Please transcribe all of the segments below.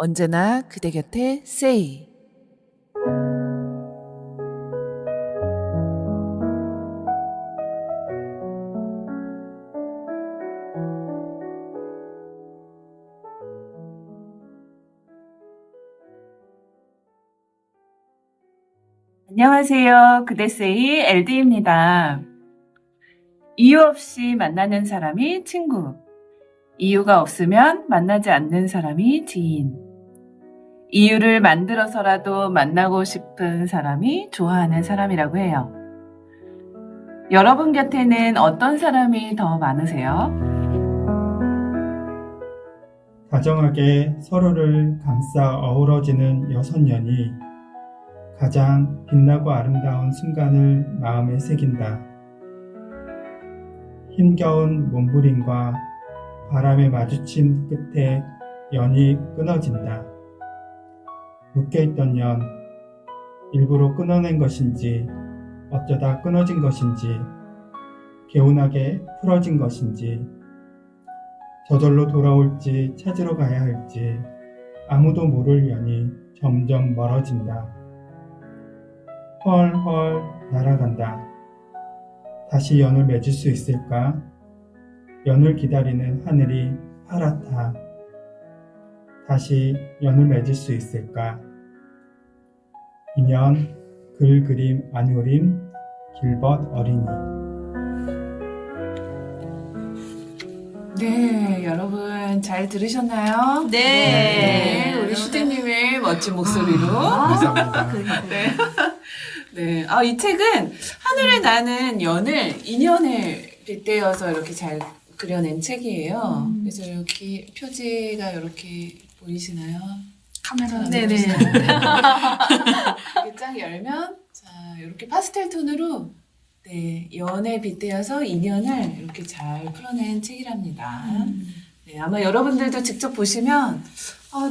언제나 그대 곁에 세이. 안녕하세요. 그대세이 LD입니다. 이유 없이 만나는 사람이 친구, 이유가 없으면 만나지 않는 사람이 지인, 이유를 만들어서라도 만나고 싶은 사람이 좋아하는 사람이라고 해요. 여러분 곁에는 어떤 사람이 더 많으세요? 다정하게 서로를 감싸 어우러지는 여섯 년이 가장 빛나고 아름다운 순간을 마음에 새긴다. 힘겨운 몸부림과 바람의 마주침 끝에 연이 끊어진다. 묶여있던 연, 일부러 끊어낸 것인지 어쩌다 끊어진 것인지 개운하게 풀어진 것인지 저절로 돌아올지 찾으러 가야 할지 아무도 모를 연이 점점 멀어진다. 헐헐 날아간다. 다시 연을 맺을 수 있을까? 연을 기다리는 하늘이 파랗다. 다시 연을 맺을 수 있을까? 인연, 글, 그림, 안효림, 길벗 어린이. 네, 여러분 잘 들으셨나요? 네. 우리 슈디님의 멋진 목소리로. 감사합니다. 네, 이 책은 하늘에 나는 연을 인연을 빗대어서 이렇게 잘 그려낸 책이에요. 그래서 이렇게 표지가 이렇게 보이시나요? 카메라 네네. 이렇게 쫙 열면 자 이렇게 파스텔 톤으로 네 연에 빗대어서 인연을 이렇게 잘 풀어낸 책이랍니다. 네, 아마 여러분들도 직접 보시면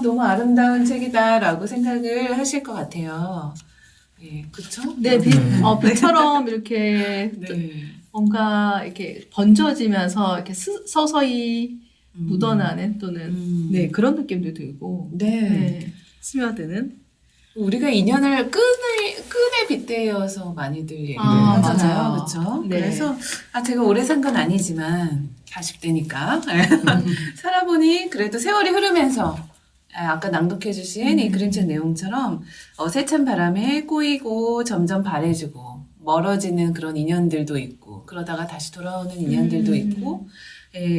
너무 아름다운 책이다라고 생각을 하실 것 같아요. 네, 그쵸? 네, 빛처럼 이렇게 네. 뭔가 이렇게 번져지면서 이렇게 서서히 묻어나는 또는 네, 그런 느낌도 들고 네. 네, 스며드는 우리가 인연을 끈에 빗대어서 많이들 얘기를 아, 하잖아요. 맞아요. 그렇죠? 네. 그래서 제가 오래 산 건 아니지만 40대니까 살아보니 그래도 세월이 흐르면서 아까 낭독해 주신 이 그림책 내용처럼 세찬 바람에 꼬이고 점점 바래지고 멀어지는 그런 인연들도 있고 그러다가 다시 돌아오는 인연들도 있고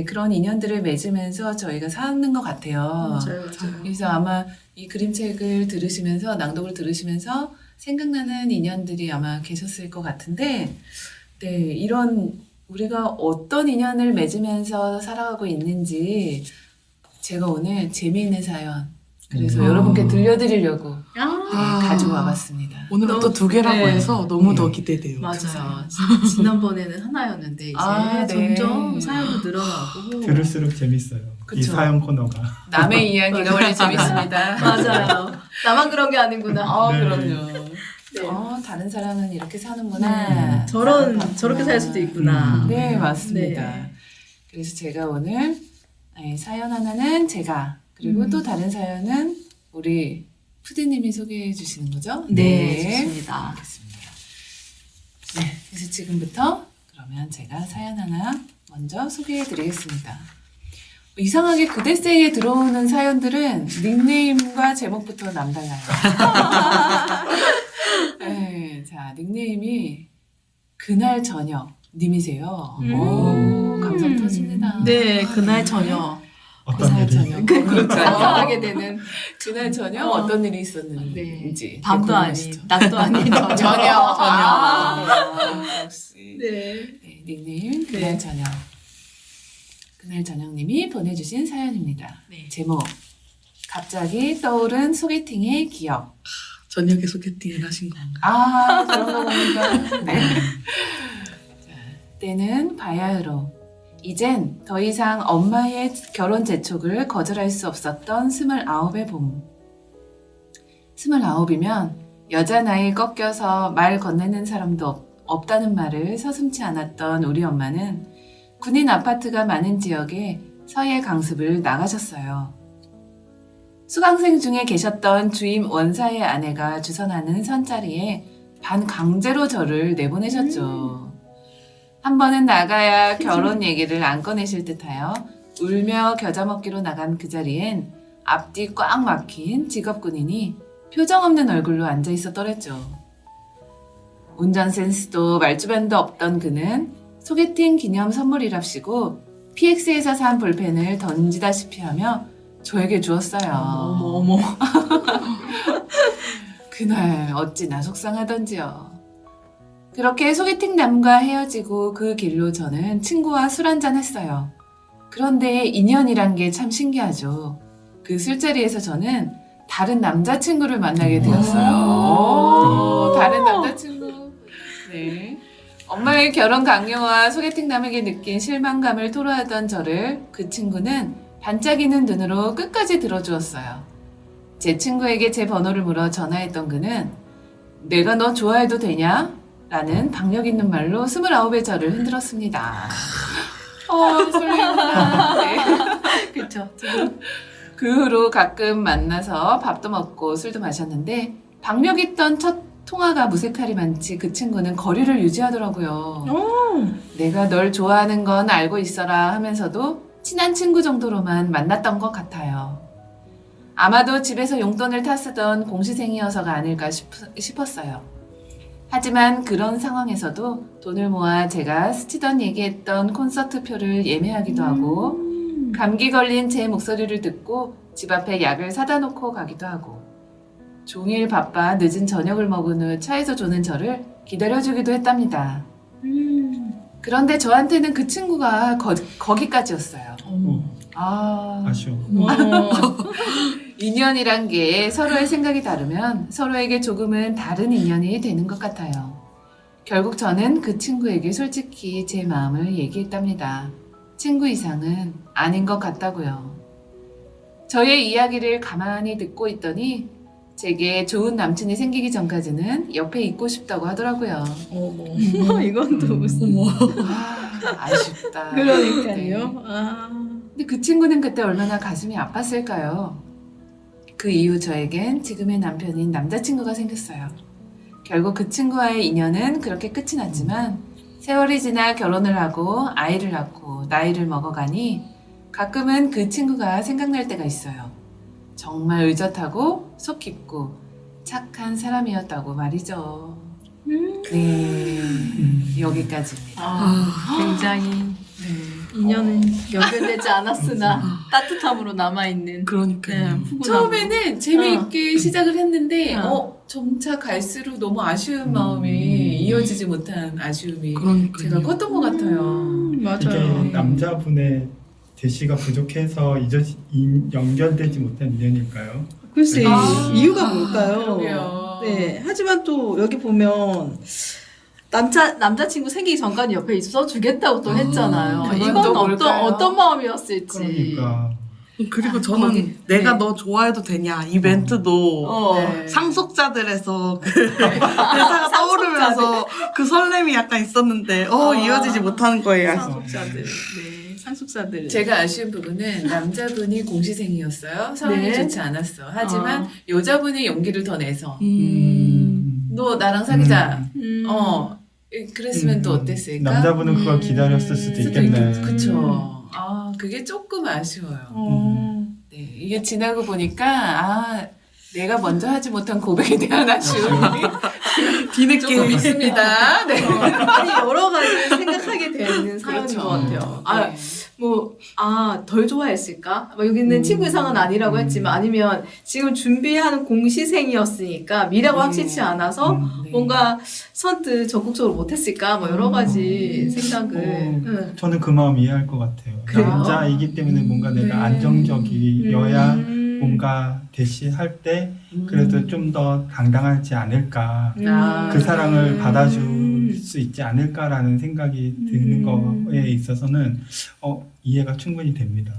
그런 인연들을 맺으면서 저희가 사는 것 같아요. 맞아요. 그래서 아마 이 그림책을 들으시면서 낭독을 들으시면서 생각나는 인연들이 아마 계셨을 것 같은데 네, 이런 우리가 어떤 인연을 맺으면서 살아가고 있는지 제가 오늘 재미있는 사연 그래서 여러분께 들려드리려고 가지고 와봤습니다. 오늘은 또 두 개라고 네. 해서 너무 네. 더 기대돼요. 맞아요. 지난번에는 하나였는데 이제 네. 점점 사연도 늘어나고 들을수록 재밌어요. 이 그쵸. 사연 코너가. 남의 이야기가 원래 재밌습니다. 맞아요. 나만 그런 게 아니구나. 네. 그럼요. 네. 다른 사람은 이렇게 사는구나. 저렇게 살 수도 있구나. 네, 맞습니다. 네. 그래서 제가 오늘 사연 하나는 제가 그리고 또 다른 사연은 우리 푸디님이 소개해 주시는 거죠? 네, 좋습니다. 알겠습니다. 네, 그래서 지금부터 그러면 제가 사연 하나 먼저 소개해 드리겠습니다. 이상하게 그대세이에 들어오는 사연들은 닉네임과 제목부터 남달라요. 네, 자, 닉네임이 그날 저녁 님이세요. 오, 감성 터집니다. 네, 그날 저녁 어떤 그날 일이? 저녁. 그렇죠. 상상하게 되는 그날 저녁 어떤 일이 있었는지. 네. 밤도 아닌, 궁금하시죠? 낮도 아닌 저녁. 저녁. 역시. 네. 네, 닉네임 그날 저녁. 그날 저녁님이 보내주신 사연입니다. 네. 제목 갑자기 떠오른 소개팅의 기억. 저녁에 소개팅을 하신 건가? 그런 거 보니까. 네. 자, 때는 바야흐로 이젠 더 이상 엄마의 결혼 재촉을 거절할 수 없었던 29의 봄. 29이면 여자 나이 꺾여서 말 건네는 사람도 없다는 말을 서슴지 않았던 우리 엄마는 군인 아파트가 많은 지역에 서예 강습을 나가셨어요. 수강생 중에 계셨던 주임 원사의 아내가 주선하는 선자리에 반강제로 저를 내보내셨죠. 한 번은 나가야 결혼 얘기를 안 꺼내실 듯하여 울며 겨자 먹기로 나간 그 자리엔 앞뒤 꽉 막힌 직업군인이 표정 없는 얼굴로 앉아 있었더랬죠. 운전 센스도 말주변도 없던 그는 소개팅 기념 선물이랍시고 PX에서 산 볼펜을 던지다시피 하며 저에게 주었어요. 어머. 그날 어찌나 속상하던지요. 그렇게 소개팅 남과 헤어지고 그 길로 저는 친구와 술 한잔 했어요. 그런데 인연이란 게 참 신기하죠. 그 술자리에서 저는 다른 남자친구를 만나게 되었어요. 오, 다른 남자친구. 네. 엄마의 결혼 강요와 소개팅남에게 느낀 실망감을 토로하던 저를 그 친구는 반짝이는 눈으로 끝까지 들어주었어요. 제 친구에게 제 번호를 물어 전화했던 그는 내가 너 좋아해도 되냐? 라는 박력 있는 말로 29의 저를 흔들었습니다. 설레입니다. 네. 그쵸. 그 후로 가끔 만나서 밥도 먹고 술도 마셨는데 박력 있던 첫 통화가 무색하리만치 그 친구는 거리를 유지하더라고요. 내가 널 좋아하는 건 알고 있어라 하면서도 친한 친구 정도로만 만났던 것 같아요. 아마도 집에서 용돈을 타쓰던 공시생이어서가 아닐까 싶었어요. 하지만 그런 상황에서도 돈을 모아 제가 스치던 얘기했던 콘서트 표를 예매하기도 하고 감기 걸린 제 목소리를 듣고 집 앞에 약을 사다 놓고 가기도 하고 종일 바빠 늦은 저녁을 먹은 후 차에서 조는 저를 기다려주기도 했답니다. 그런데 저한테는 그 친구가 거기까지였어요. 아쉬워. 인연이란 게 서로의 생각이 다르면 서로에게 조금은 다른 인연이 되는 것 같아요. 결국 저는 그 친구에게 솔직히 제 마음을 얘기했답니다. 친구 이상은 아닌 것 같다고요. 저의 이야기를 가만히 듣고 있더니 제게 좋은 남친이 생기기 전까지는 옆에 있고 싶다고 하더라고요. 이건 또 무슨. 아쉽다. 그러니까요. 네. 근데 그 친구는 그때 얼마나 가슴이 아팠을까요? 그 이후 저에겐 지금의 남편인 남자친구가 생겼어요. 결국 그 친구와의 인연은 그렇게 끝이 났지만 세월이 지나 결혼을 하고 아이를 낳고 나이를 먹어가니 가끔은 그 친구가 생각날 때가 있어요. 정말 의젓하고 속 깊고 착한 사람이었다고 말이죠. 네, 여기까지입니다. 굉장히 인연은 연결되지 않았으나 따뜻함으로 남아있는. 그러니까요. 푸근함으로. 처음에는 재미있게 시작을 했는데 점차 갈수록 너무 아쉬운 마음이 이어지지 못한 아쉬움이 그러니까요. 제가 컸던 것 같아요. 맞아요. 이게 남자분의 제시가 부족해서 연결되지 못한 인연일까요? 글쎄 이유가 뭘까요? 그러게요. 네, 하지만 또 여기 보면 남자친구 생기기 전까지 옆에 있어 주겠다고 또 했잖아요. 그건 이건 또 뭘까요? 어떤 마음이었을지. 그러니까 그리고 저는 내가 너 좋아해도 되냐 이 멘트도 네. 상속자들에서 그 대사가 떠오르면서 그 설렘이 약간 있었는데 이어지지 못하는 거예요. 상속자들. 네, 상속자들. 제가 아쉬운 부분은 남자분이 공시생이었어요. 상황이 네. 좋지 않았어. 하지만 여자분이 용기를 더 내서 너 나랑 사귀자. 그랬으면 또 어땠을까? 남자분은 그걸 기다렸을 수도 있겠네. 그쵸. 그게 조금 아쉬워요. 네, 이게 지나고 보니까 내가 먼저 하지 못한 고백에 대한 아쉬움이 뒤늦게 조금 있습니다. 네. 아니 여러 가지 생각하게 되는 사연인 그렇죠. 것 같아요. 네. 덜 좋아했을까? 여기는 친구 이상은 아니라고 했지만 아니면 지금 준비하는 공시생이었으니까 미래가 확실치 않아서 네. 뭔가 선뜻 적극적으로 못했을까? 여러 가지 생각을. 저는 그 마음 이해할 것 같아요. 그래요? 남자이기 때문에 뭔가 내가 네. 안정적이어야 뭔가 대시할 때 그래도 좀 더 당당하지 않을까. 그 사랑을 받아줄 수 있지 않을까라는 생각이 드는 거에 있어서는 이해가 충분히 됩니다.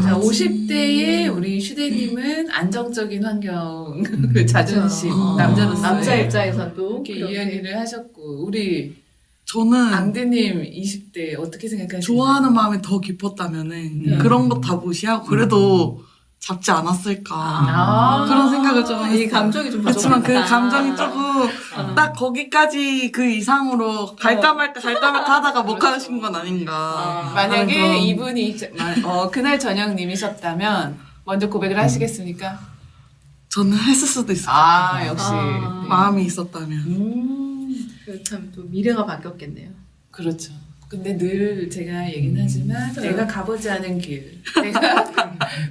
자, 50대의 우리 슈대님은 안정적인 환경, 그 자존심, 남자로서 남자 입장에서도 이렇게 그렇게. 이야기를 하셨고, 우리 저는 앙드님 20대 어떻게 생각하세요? 좋아하는 마음이 더 깊었다면은 그런 거 다 무시하고 그래도 잡지 않았을까. 그런 생각을 좀 이 했어요. 감정이 좀 그렇지만 그 부족하다. 감정이 조금 딱 거기까지 그 이상으로 갈까 말까 하다가 못 가신 건 아닌가. 만약에 하는 그런- 이분이 그날 저녁님이셨다면 먼저 고백을 하시겠습니까? 저는 했을 수도 있어요. 역시. 네. 마음이 있었다면. 참 또 미래가 바뀌었겠네요. 그렇죠. 근데 늘 제가 얘기는 하지만 내가 가보지 않은 길, 내가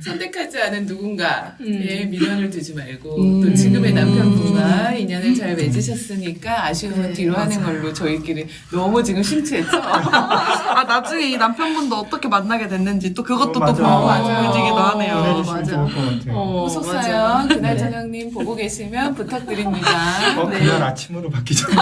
선택하지 않은 누군가에 미련을 두지 말고 또 지금의 남편분과 인연을 잘 맺으셨으니까 아쉬움은 뒤로 하는 걸로 저희끼리 너무 지금 심취했죠? 나중에 이 남편분도 어떻게 만나게 됐는지 또 그것도 맞아. 또 맞아요. 궁금해지기도 하네요. 보내주시면 맞아. 좋을 것 같아요. 호소사연 그날 저녁님 보고 계시면 부탁드립니다. 그날 아침으로 바뀌지 지금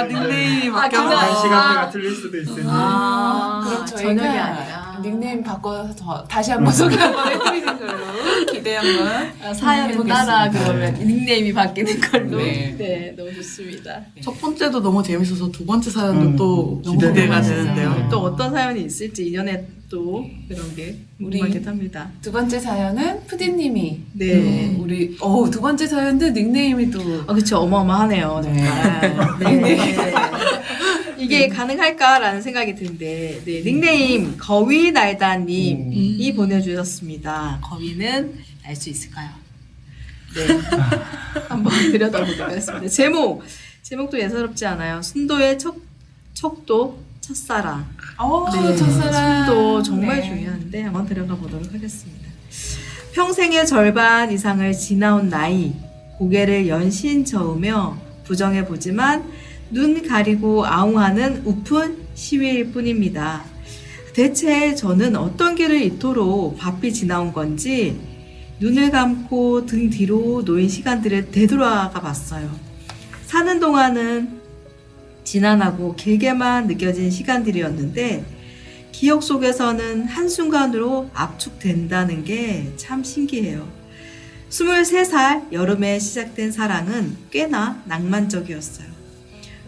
닉네임이 그날. 바뀌어서. 시간대가 틀릴 수도 있으니 그럼 저녁이 저희가 아니라. 닉네임 바꿔서 다시 한번 소개 한번 해드리는 걸로 기대 한번 사연에 해보겠습니다. 따라 그러면 닉네임이 바뀌는 걸로. 네. 네, 너무 좋습니다. 첫 번째도 너무 재밌어서 두 번째 사연도 또 기대가 기대가 되네요. 되는데요. 또 어떤 사연이 있을지 인연에 또 그런 게 궁금하기도 합니다. 두 번째 사연은 푸디님이 네. 우리 두 번째 사연도 닉네임이 또 그쵸. 어마어마하네요. 정말. 네. 이게 가능할까라는 생각이 드는데, 네, 닉네임 거위날다님이 보내주셨습니다. 거위는 날 수 있을까요? 네. 한번 들여다보도록 하겠습니다. 제목도 예사롭지 않아요. 순도의 척도 첫사랑. 첫사랑 순도 정말 네. 중요한데 한번 들어가 보도록 하겠습니다. 평생의 절반 이상을 지나온 나이, 고개를 연신 저으며 부정해 보지만 눈 가리고 아웅하는 우픈 시위일 뿐입니다. 대체 저는 어떤 길을 이토록 바삐 지나온 건지 눈을 감고 등 뒤로 놓인 시간들을 되돌아가 봤어요. 사는 동안은 지난하고 길게만 느껴진 시간들이었는데 기억 속에서는 한순간으로 압축된다는 게 참 신기해요. 23살 여름에 시작된 사랑은 꽤나 낭만적이었어요.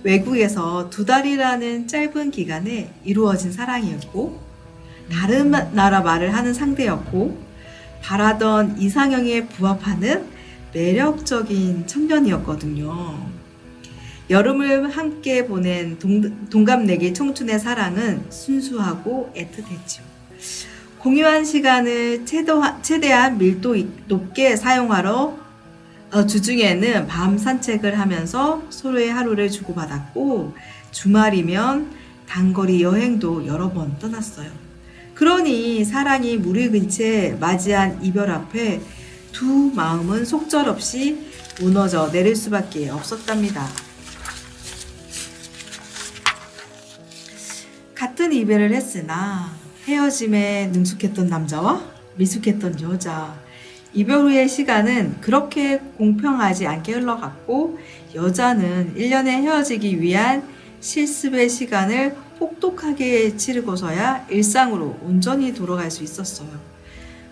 외국에서 2달이라는 짧은 기간에 이루어진 사랑이었고 다른 나라 말을 하는 상대였고 바라던 이상형에 부합하는 매력적인 청년이었거든요. 여름을 함께 보낸 동갑내기 청춘의 사랑은 순수하고 애틋했죠. 공유한 시간을 최대한 밀도 높게 사용하러 주중에는 밤 산책을 하면서 서로의 하루를 주고받았고 주말이면 단거리 여행도 여러 번 떠났어요. 그러니 사랑이 무르익은 채 맞이한 이별 앞에 두 마음은 속절없이 무너져 내릴 수밖에 없었답니다. 같은 이별을 했으나 헤어짐에 능숙했던 남자와 미숙했던 여자, 이별 후의 시간은 그렇게 공평하지 않게 흘러갔고 여자는 1년에 헤어지기 위한 실습의 시간을 혹독하게 치르고서야 일상으로 온전히 돌아갈 수 있었어요.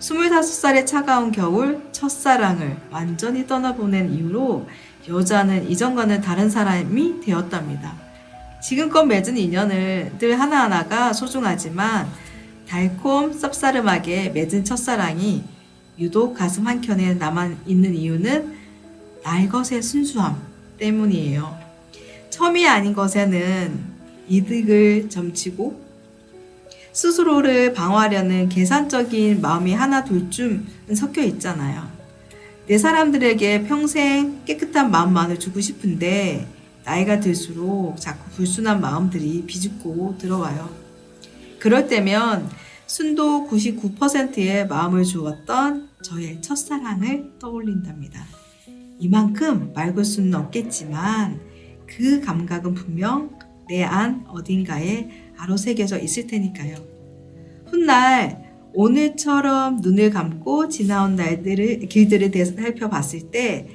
25살의 차가운 겨울 첫사랑을 완전히 떠나보낸 이후로 여자는 이전과는 다른 사람이 되었답니다. 지금껏 맺은 인연들 하나하나가 소중하지만 달콤 쌉싸름하게 맺은 첫사랑이 유독 가슴 한켠에 남아있는 이유는 날 것의 순수함 때문이에요. 처음이 아닌 것에는 이득을 점치고 스스로를 방어하려는 계산적인 마음이 하나 둘쯤은 섞여 있잖아요. 내 사람들에게 평생 깨끗한 마음만을 주고 싶은데 나이가 들수록 자꾸 불순한 마음들이 비집고 들어와요. 그럴 때면 순도 99%의 마음을 주었던 저의 첫사랑을 떠올린답니다. 이만큼 맑을 수는 없겠지만 그 감각은 분명 내 안 어딘가에 아로새겨져 있을 테니까요. 훗날 오늘처럼 눈을 감고 지나온 길들을 살펴봤을 때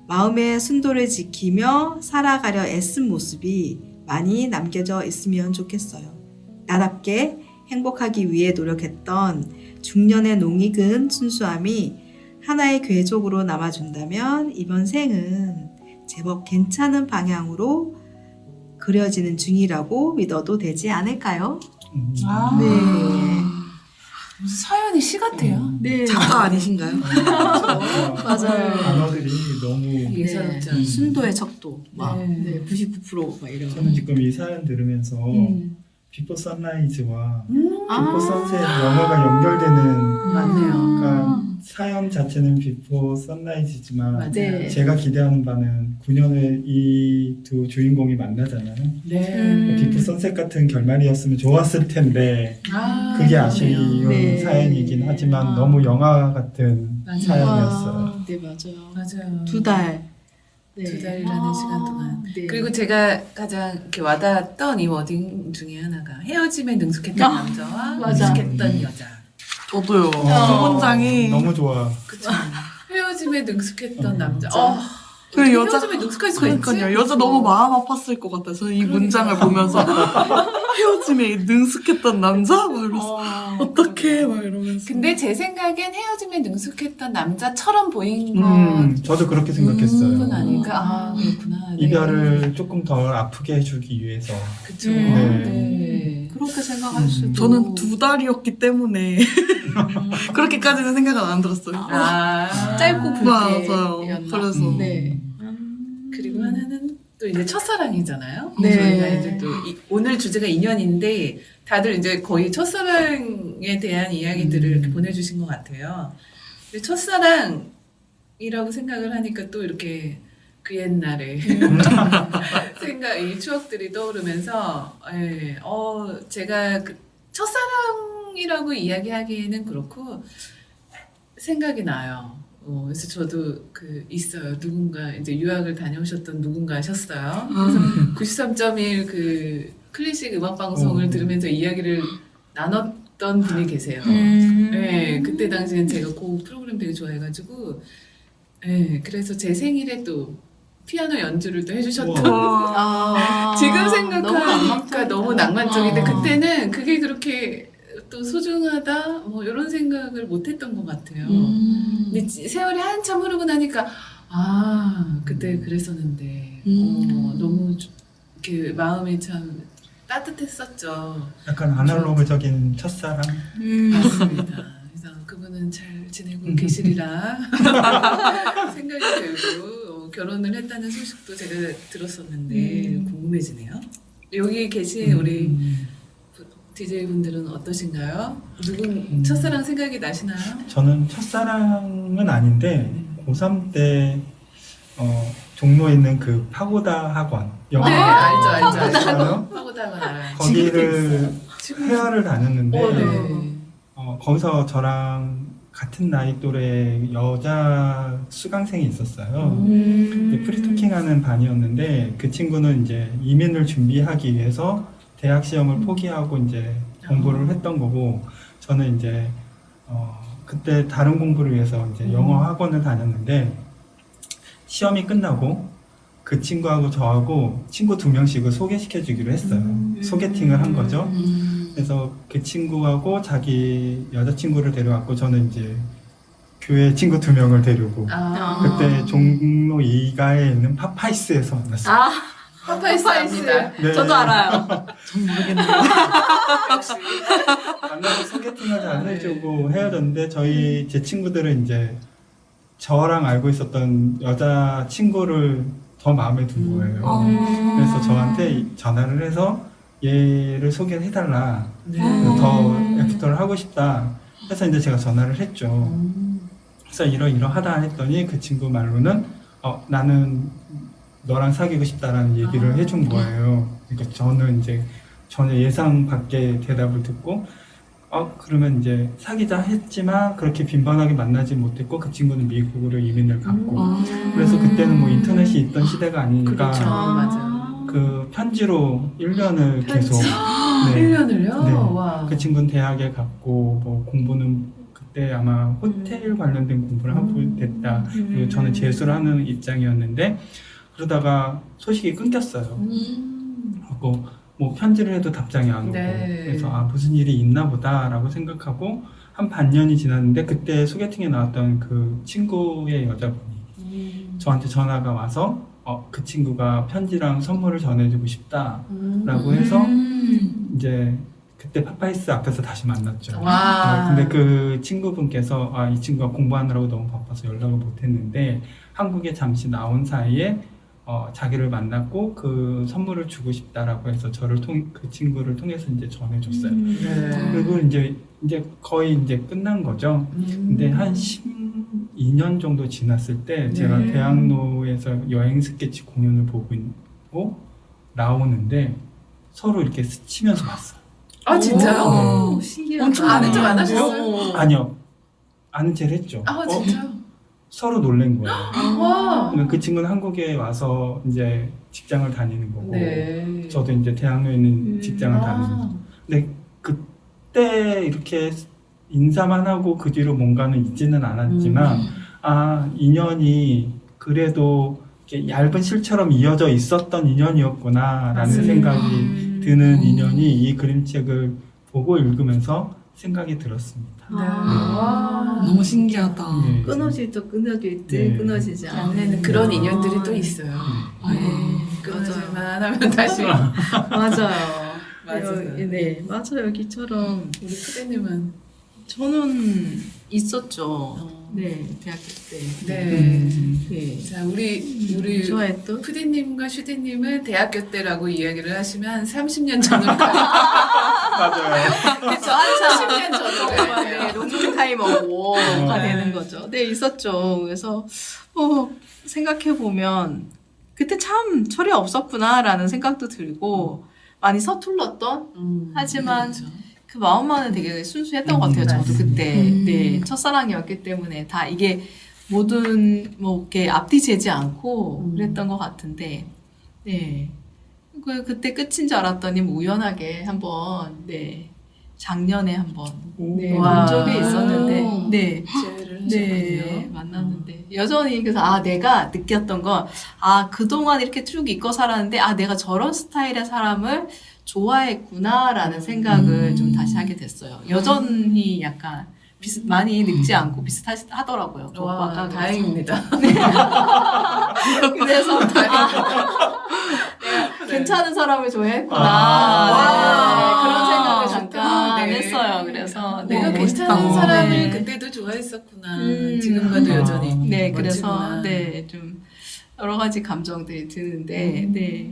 마음의 순도를 지키며 살아가려 애쓴 모습이 많이 남겨져 있으면 좋겠어요. 나답게 행복하기 위해 노력했던 중년의 농익은 순수함이 하나의 궤적으로 남아준다면 이번 생은 제법 괜찮은 방향으로 그려지는 중이라고 믿어도 되지 않을까요? 네. 무슨 서연이 시 같아요. 네. 작가 아니신가요? 맞아요. 단어들이 너무 예사롭죠. 순도의 척도. 막, 네. 네. 99%막 이런. 저는 지금 이 사연 들으면서 비포 선라이즈와 비포 선셋 영화가 연결되는 맞네요. 그러니까 사연 자체는 비포 선라이즈지만 맞아요. 네. 제가 기대하는 바는 9년 후에 이 두 주인공이 만나잖아요. 네. 비포 선셋 같은 결말이었으면 좋았을 텐데 그게 아쉬운 네. 사연이긴 하지만 너무 영화 같은 맞아요. 사연이었어요. 네, 맞아요. 맞아요. 2달. 네. 2달이라는 시간 동안. 네. 그리고 제가 가장 이렇게 와닿았던 이 워딩 중에 하나가 헤어짐에 능숙했던 남자와 맞아. 능숙했던 여자. 저도요. 그 문장이 너무 좋아. 그쵸. 헤어짐에 능숙했던 어, 남자. 그 어떻게 여자- 헤어짐에 능숙할 수가 있지? 그러니까요. 여자 너무 마음 아팠을 것 같아요. 저는 이 그러니까. 문장을 보면서 헤어짐에 능숙했던 남자? 막 이러면서 어떡해? 막 이러면서. 근데 제 생각엔 헤어짐에 능숙했던 남자처럼 보인 저도 그렇게 생각했어요. 건 아닌가? 아, 그렇구나. 네. 이별을 조금 더 아프게 해주기 위해서. 그쵸. 네. 네. 그렇게 생각할 수도. 저는 2달이었기 때문에 그렇게까지는 생각은 안 들었어요. 아. 짧고 굵게. 맞아요. 였나? 그래서 네. 그리고 하나는 또 이제 첫사랑이잖아요. 네. 저희가 이제 또 오늘 주제가 인연인데 다들 이제 거의 첫사랑에 대한 이야기들을 이렇게 보내주신 것 같아요. 근데 첫사랑이라고 생각을 하니까 또 이렇게 그 옛날에 이 추억들이 떠오르면서 제가 그 첫사랑이라고 이야기하기에는 그렇고 생각이 나요. 그래서 저도 있어요. 누군가 이제 유학을 다녀오셨던 누군가셨어요. 그래서 93.1 그 클래식 음악 방송을 들으면서 이야기를 나눴던 분이 계세요. 네, 그때 당시엔 제가 그 프로그램 되게 좋아해가지고, 네, 그래서 제 생일에 또 피아노 연주를 또 해주셨던. 아, 지금 생각하니까 너무 낭만적인데 어. 그때는 그게 그렇게 또 소중하다 뭐 이런 생각을 못했던 것 같아요. 근데 세월이 한참 흐르고 나니까 그때 그랬었는데 너무 이렇게 마음이 참 따뜻했었죠. 약간 아날로그적인 첫사랑. 맞습니다. 그래서 그분은 잘 지내고 계시리라 생각이 들고 결혼을 했다는 소식도 제가 들었었는데 궁금해지네요. 여기 계신 우리 DJ 분들은 어떠신가요? 첫사랑 생각이 나시나요? 저는 첫사랑은 아닌데 고3 때 종로에 있는 그 파고다 학원 영어 네, 알죠. 아시나요? 파고다가 알아요. 거기를 회화를 다녔는데 네. 거기서 저랑 같은 나이 또래 여자 수강생이 있었어요. 근데 프리토킹하는 반이었는데 그 친구는 이제 이민을 준비하기 위해서 대학 시험을 포기하고 이제 공부를 했던 거고 저는 이제 그때 다른 공부를 위해서 이제 영어 학원을 다녔는데 시험이 끝나고 그 친구하고 저하고 친구 2명씩을 소개시켜 주기로 했어요. 소개팅을 한 거죠. 그래서 그 친구하고 자기 여자친구를 데려왔고 저는 이제 교회 친구 2명을 데리고 그때 종로 2가에 있는 파파이스에서 만났어요. 파파이스입니다. 네. 저도 알아요. 전 모르겠네요. 역시. 만나서 소개팅을 잘 해주고 헤어졌는데 제 친구들은 이제 저랑 알고 있었던 여자 친구를 더 마음에 든 거예요. 그래서 저한테 전화를 해서 얘를 소개해달라. 네. 더 애프터를 하고 싶다. 해서 이제 제가 전화를 했죠. 그래서 이러하다 했더니 그 친구 말로는 나는 너랑 사귀고 싶다라는 얘기를 해준 거예요. 그러니까 저는 이제 전혀 예상 밖의 대답을 듣고 그러면 이제 사귀자 했지만 그렇게 빈번하게 만나지 못했고 그 친구는 미국으로 이민을 갔고 그래서 그때는 뭐 인터넷이 있던 시대가 아니니까 그렇죠. 맞아요. 그 편지로 1년을 계속 1년을요? 네. 와. 그 친구는 대학에 갔고 뭐 공부는 그때 아마 호텔 관련된 공부를 하고 됐다. 그리고 저는 재수를 하는 입장이었는데 그러다가 소식이 끊겼어요. 그리고 뭐 편지를 해도 답장이 안 오고 네. 그래서 무슨 일이 있나 보다라고 생각하고 한 반년이 지났는데 그때 소개팅에 나왔던 그 친구의 여자분이 저한테 전화가 와서 그 친구가 편지랑 선물을 전해주고 싶다라고 해서 이제 그때 파파이스 앞에서 다시 만났죠. 와. 근데 그 친구분께서 이 친구가 공부하느라고 너무 바빠서 연락을 못했는데 한국에 잠시 나온 사이에 자기를 만났고 그 선물을 주고 싶다라고 해서 그 친구를 통해서 이제 전해줬어요. 네. 그리고 이제 거의 이제 끝난 거죠. 근데 한 12년 정도 지났을 때 제가 네. 대학로에서 여행 스케치 공연을 보고 있고 나오는데 서로 이렇게 스치면서 봤어요. 아 진짜요? 오, 신기하다. 엄청 아는 척 안 하셨어요? 아니요. 아는 체를 했죠. 아 진짜요? 서로 놀란 거예요. 와. 그러니까 그 친구는 한국에 와서 이제 직장을 다니는 거고 네. 저도 이제 대학로에 있는 직장을 다니는 거고. 근데 그때 이렇게 인사만 하고 그 뒤로 뭔가는 있지는 않았지만 인연이 그래도 이렇게 얇은 실처럼 이어져 있었던 인연이었구나라는 맞습니다. 생각이 드는 인연이 이 그림책을 보고 읽으면서 생각이 들었습니다. 네. 와. 너무 신기하다. 네. 끊어질 때 끊어질 때 네. 끊어지지 않는 장래는 그런 인연들이 또 있어요. 네. 끊어질만 하면 다시. 맞아요. 맞아요. 네, 맞아요. 여기처럼 우리 푸디님은 저는 있었죠. 네, 대학교 때. 네. 네. 자 우리 좋아했던. 푸디님과 슈디님은 대학교 때라고 이야기를 하시면 한 30년 전으로 가요. 맞아요. 그쵸, 한참 10년 전으로 가야 돼요. 네, 롱타이머가 되는 거죠. 네, 있었죠. 그래서 생각해 보면 그때 참 철이 없었구나라는 생각도 들고 많이 서툴렀던. 하지만 그렇죠. 그 마음만은 되게 순수했던 것 같아요. 저도 그때 음. 네, 첫사랑이었기 때문에 다 이게 모든 뭐 이렇게 앞뒤 재지 않고 그랬던 것 같은데 네. 그때 끝인 줄 알았더니 뭐 우연하게 한번 네. 작년에 한번 네, 와. 본 적이 있었는데 네. 재회를 네, 하셨군요. 만났는데 여전히 그래서 내가 느꼈던 건 그동안 이렇게 쭉 잊고 살았는데 내가 저런 스타일의 사람을 좋아했구나라는 생각을 좀 다시 하게 됐어요. 여전히 약간 많이 늙지 않고 비슷하더라고요. 그 와, 오빠가. 다행입니다. 그래서 내가 괜찮은 사람을 좋아했구나. 와. 네, 그런 생각을 좋다. 잠깐 네. 했어요. 그래서 내가 멋있다. 괜찮은 사람을 네. 그때도 좋아했었구나. 음. 지금 봐도 여전히. 네, 멋지구나. 그래서 좀 여러 가지 감정들이 드는데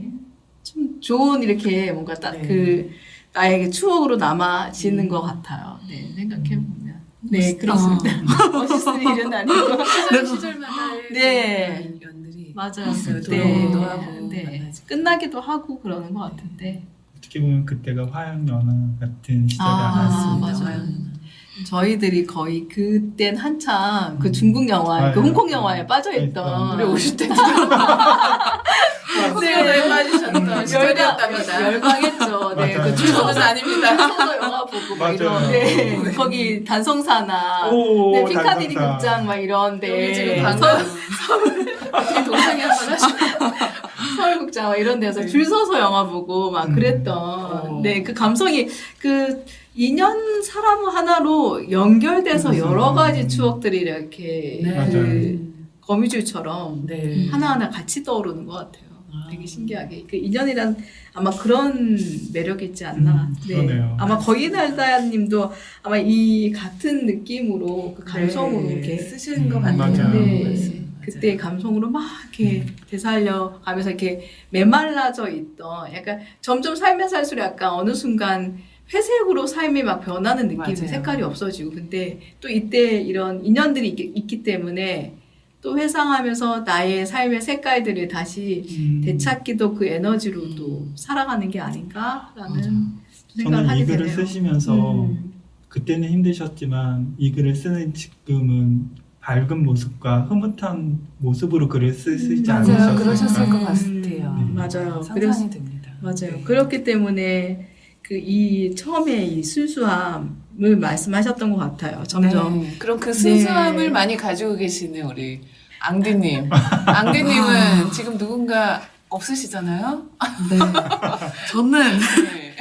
좀 좋은 이렇게 뭔가 딱 네. 나에게 추억으로 남아지는 것 같아요. 네, 생각해 보면. 네, 멋있다. 그렇습니다. 멋있을 일은 아니고. 시절마다의 네. 그런 연들이 맞아요. 있어요. 네. 돌아오기도 하고 네. 만나지. 끝나기도 하고 그러는 것 같은데. 어떻게 보면 그때가 화양연화 같은 시절이 아, 아니었습니다. 맞아요. 저희들이 거의 그땐 한참 그 중국 영화, 그 홍콩 영화에 빠져있던. 우리 50대 네. 네. 빠지셨던 시절이었답니다. 열광했죠. 네, 맞아요. 그 줄서서 저는 아닙니다. 영화 보고 막 맞아요. 이런. 네, 거기 단성사나. 오, 네, 피카디리 단성사. 극장 막 이런데. 여기 지금 방금 어떻게 동상이 한번 하시고 서울극장 막 이런 데서 네. 줄 서서 영화 보고 막 그랬던. 네, 그 감성이 그 인연 사람 하나로 연결돼서 여러 가지 추억들이 이렇게 네. 맞아요. 거미줄처럼 네. 하나하나 같이 떠오르는 것 같아요. 아. 되게 신기하게. 그 인연이란 아마 그런 매력이 있지 않나. 그러네요. 아마 거의 날다야 님도 아마 이 같은 느낌으로 그 감성으로 네. 이렇게 쓰시는 것 맞아요. 같아요. 네. 그때 감성으로 막 이렇게 되살려 가면서 이렇게 메말라져 있던 약간 점점 살면 살수록 약간 어느 순간 회색으로 삶이 막 변하는 느낌이 맞아요. 색깔이 없어지고 근데 또 이때 이런 인연들이 있기 때문에 또 회상하면서 나의 삶의 색깔들을 다시 되찾기도 그 에너지로도 살아가는 게 아닌가라는 생각을 저는 하게 이 글을 되네요. 쓰시면서 그때는 힘드셨지만 이 글을 쓰는 지금은 밝은 모습과 흐뭇한 모습으로 글을 쓰시지 맞아요. 않으셨을까. 그러셨을 것 음. 같아요. 맞아요. 상상이 됩니다. 맞아요. 네. 그렇기 때문에 그 이 처음에 이 순수함을 말씀하셨던 것 같아요. 점점. 네. 그럼 그 순수함을 네. 많이 가지고 계시는 우리 앙디님. 앙디님은 지금 누군가 없으시잖아요? 네. 저는 네.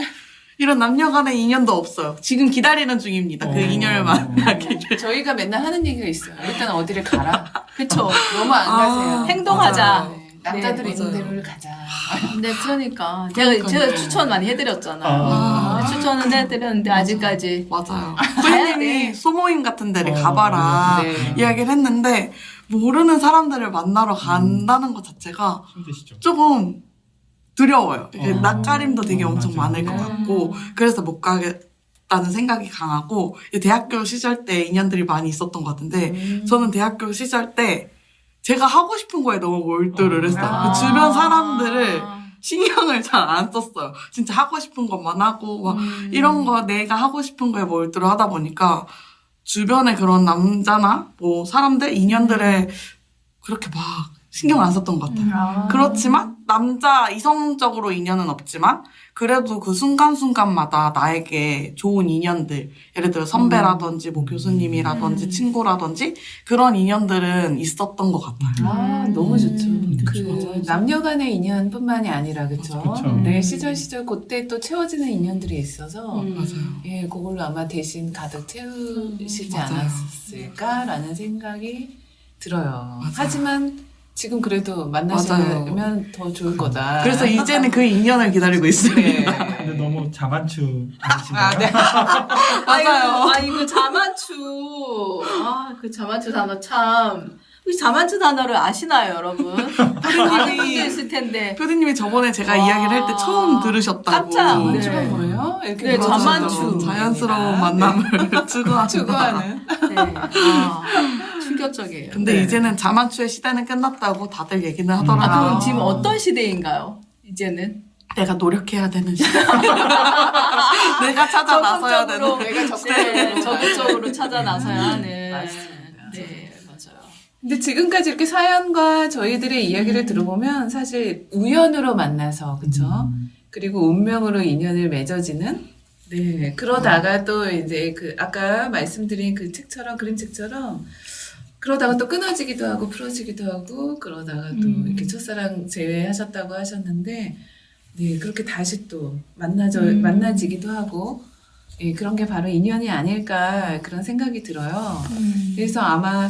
이런 남녀 간의 인연도 없어요. 지금 기다리는 중입니다. 그 인연을 만나기를. 저희가 맨날 하는 얘기가 있어요. 일단 어디를 가라. 그쵸. 너무 안 가세요. 행동하자. 네. 남자들이 있는 맞아요. 데를 가자. 근데 그러니까 제가 추천 많이 해드렸잖아요. 아. 추천은 해드렸는데 아직까지 맞아요. 가야 부모님이 돼. 소모임 같은 데를 어, 가봐라 네. 이야기를 했는데 모르는 사람들을 만나러 간다는 것 자체가 힘드시죠? 조금 두려워요. 이게 어. 낯가림도 되게 엄청 맞아요. 많을 것 같고 그래서 못 가겠다는 생각이 강하고 대학교 시절 때 인연들이 많이 있었던 것 같은데 저는 대학교 시절 때 제가 하고 싶은 거에 너무 몰두를 했어요. 아. 그 주변 사람들을 신경을 잘 안 썼어요. 진짜 하고 싶은 것만 하고 막 이런 거 내가 하고 싶은 거에 몰두를 하다 보니까 주변에 그런 남자나 뭐 사람들 인연들에 그렇게 막 신경을 안 썼던 것 같아요. 그렇지만 남자 이성적으로 인연은 없지만 그래도 그 순간순간마다 나에게 좋은 인연들 예를 들어 선배라든지 뭐 교수님이라든지 친구라든지 그런 인연들은 있었던 것 같아요. 아, 너무 좋죠. 그 맞아요. 남녀 간의 인연뿐만이 아니라 그쵸. 그쵸. 내 시절 그때 또 채워지는 인연들이 있어서 맞아요. 예, 그걸로 아마 대신 가득 채우시지 맞아요. 않았을까라는 생각이 들어요. 맞아요. 하지만 지금 그래도 맞아요. 만나시면 더 좋을 거다. 그래서 이제는 그 인연을 기다리고 있습니다. 네. 근데 너무 자만추 아니신가요? 네. 맞아요. 아 이거 자만추. 그 자만추 단어 참. 혹시 자만추 단어를 아시나요, 여러분? 아는 분도 있을 텐데. 표디님이 저번에 제가 와. 이야기를 할 때 처음 들으셨다고. 깜짝. 자만추가 네. 뭐예요? 이렇게 네, 물어보셔도 자만추. 됩니다. 자연스러운 만남을 추구하는. 추구하는. 네. 충격적이에요. 근데 네. 이제는 자만추의 시대는 끝났다고 다들 얘기는 하더라고요. 아, 그럼 아. 지금 어떤 시대인가요? 이제는? 내가 노력해야 되는 시대. 내가 찾아 나서야 적극적으로, 되는. 내가 적극적으로. 적극적으로 찾아 나서야 하는. 맞습니다. 네, 맞아요. 근데 지금까지 이렇게 사연과 저희들의 이야기를 들어보면 사실 우연으로 만나서 그쵸? 그리고 운명으로 인연을 맺어지는 네 그러다가 또 이제 그 아까 말씀드린 그 책처럼 그림책처럼 그러다가 또 끊어지기도 하고 풀어지기도 하고 그러다가 또 이렇게 첫사랑 제외하셨다고 하셨는데 네 그렇게 다시 또 만나지기도 하고 예, 그런 게 바로 인연이 아닐까 그런 생각이 들어요. 그래서 아마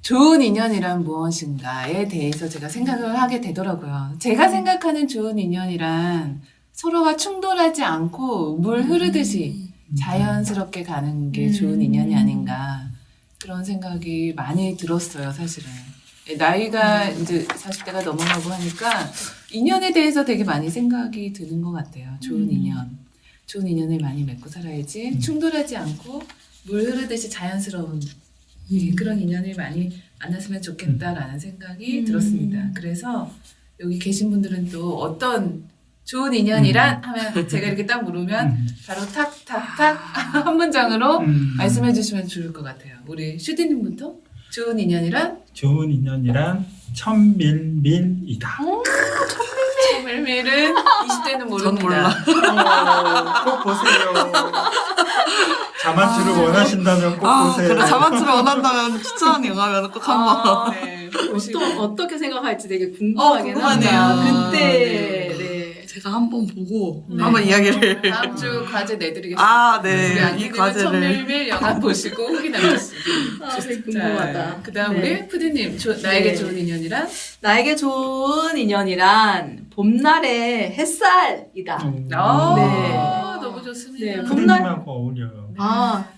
좋은 인연이란 무엇인가에 대해서 제가 생각을 하게 되더라고요. 제가 생각하는 좋은 인연이란 서로가 충돌하지 않고 물 흐르듯이 자연스럽게 가는 게 좋은 인연이 아닌가 그런 생각이 많이 들었어요, 사실은. 나이가 이제 40대가 넘어가고 하니까 인연에 대해서 되게 많이 생각이 드는 것 같아요. 좋은 인연. 좋은 인연을 많이 맺고 살아야지 충돌하지 않고 물 흐르듯이 자연스러운 예, 그런 인연을 많이 만났으면 좋겠다라는 생각이 들었습니다. 그래서 여기 계신 분들은 또 어떤 좋은 인연이란 하면 제가 이렇게 딱 물으면 바로 탁탁탁 한 문장으로 말씀해 주시면 좋을 것 같아요. 우리 슈디님부터 좋은 인연이란? 좋은 인연이란 천밀밀이다. 밀밀은 20대는 모릅니다. 꼭 보세요. 자만추를 원하신다면 꼭 보세요. 그래 자만추를 원한다면 추천하는 영화면 꼭 한번. 네, 어떻게 생각할지 되게 궁금하긴 궁금하네요. 합니다. 그때, 네. 네. 제가 한번 보고 네. 한번 이야기를. 다음 주 과제 내드리겠습니다. 아, 우리 네. 이 안기님은 과제를. 천밀밀 영화 보시고 후기 남겨주시기. 되게 궁금하다. 그 다음 네. 우리 푸디님, 나에게 네. 좋은 인연이란? 나에게 좋은 인연이란 봄날의 햇살이다. 네. 너무 좋습니다. 네, 푸디님하고 어울려요.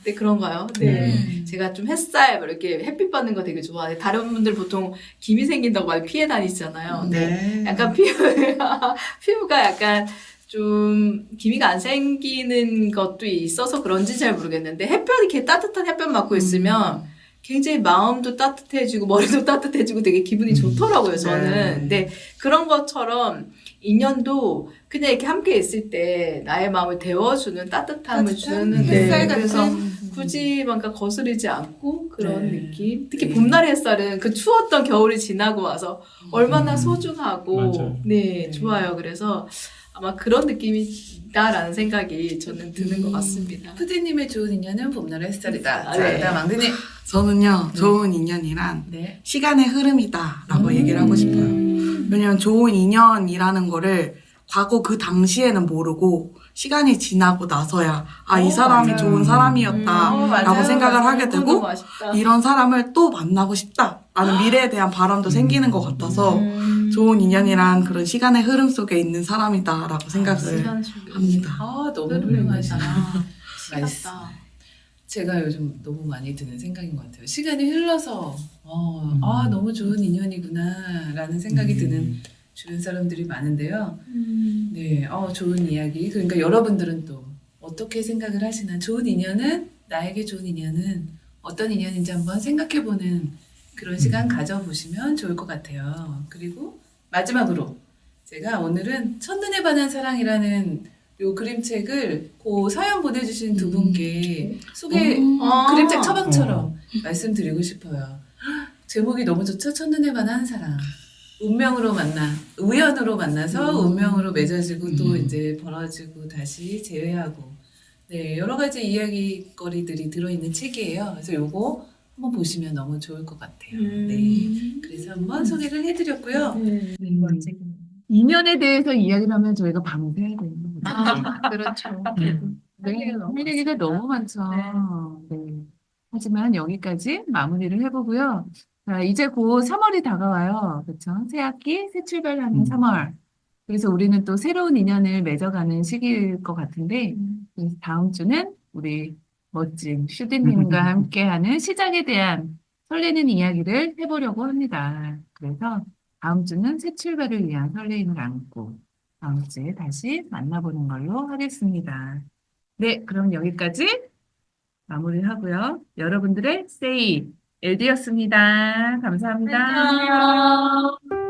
네, 그런가요? 네. 제가 좀 햇살, 이렇게 햇빛 받는 거 되게 좋아해요. 다른 분들 보통 김이 생긴다고 많이 피해 다니시잖아요. 네. 약간 피부가 약간 좀 기미가 안 생기는 것도 있어서 그런지 잘 모르겠는데 햇볕 이렇게 따뜻한 햇볕 맞고 있으면 굉장히 마음도 따뜻해지고 머리도 따뜻해지고 되게 기분이 좋더라고요, 저는. 네. 근데 그런 것처럼 인연도 그냥 이렇게 함께 있을 때 나의 마음을 데워주는 따뜻함을 주는 햇살 같은 그래서 굳이 뭔가 거스르지 않고 그런 네. 느낌. 특히 네. 봄날의 햇살은 그 추웠던 겨울이 지나고 와서 얼마나 소중하고 맞아요. 네, 좋아요. 그래서 아마 그런 느낌이다라는 생각이 저는 드는 것 같습니다. 푸디님의 좋은 인연은 봄날의 햇살이다. 아, 자, 네. 일단 망드님. 저는요 좋은 인연이란 네. 시간의 흐름이다라고 얘기를 하고 싶어요. 왜냐면 좋은 인연이라는 거를 과거 그 당시에는 모르고 시간이 지나고 나서야 이 사람이 맞아요. 좋은 사람이었다 라고 생각을 하게 되고 이런 사람을 또 만나고 싶다라는 미래에 대한 바람도 생기는 것 같아서 좋은 인연이란 그런 시간의 흐름 속에 있는 사람이다라고 생각을 합니다. 너무 훌륭하시다. 말씀. 맞다. 제가 요즘 너무 많이 드는 생각인 것 같아요. 시간이 흘러서 너무 좋은 인연이구나라는 생각이 드는 주변 사람들이 많은데요. 네, 좋은 이야기. 그러니까 여러분들은 또 어떻게 생각을 하시나? 나에게 좋은 인연은 어떤 인연인지 한번 생각해보는 그런 시간 가져보시면 좋을 것 같아요. 그리고 마지막으로 제가 오늘은 첫눈에 반한 사랑이라는 요 그림책을 그 사연 보내주신 두 분께 그림책 처방처럼 말씀드리고 싶어요. 제목이 너무 좋죠? 첫눈에 반한 사랑. 우연으로 만나서 운명으로 맺어지고 또 이제 벌어지고 다시 재회하고. 네, 여러 가지 이야기거리들이 들어있는 책이에요. 그래서 요거 한번 보시면 너무 좋을 것 같아요. 네. 그래서 한번 소개를 해드렸고요. 인연에 대해서 이야기를 하면 저희가 밤새야 돼요. 그렇죠. 네, 할 얘기가 너무 많죠. 네. 하지만 여기까지 마무리를 해보고요. 자, 이제 곧 3월이 다가와요. 그렇죠? 새 학기, 새 출발하는 3월. 그래서 우리는 또 새로운 인연을 맺어가는 시기일 것 같은데, 그래서 다음 주는 우리 멋진 슈디님과 함께하는 시작에 대한 설레는 이야기를 해보려고 합니다. 그래서 다음 주는 새 출발을 위한 설레임을 안고 다음 주에 다시 만나보는 걸로 하겠습니다. 네, 그럼 여기까지 마무리를 하고요. 여러분들의 Say LD였습니다. 감사합니다. 안녕.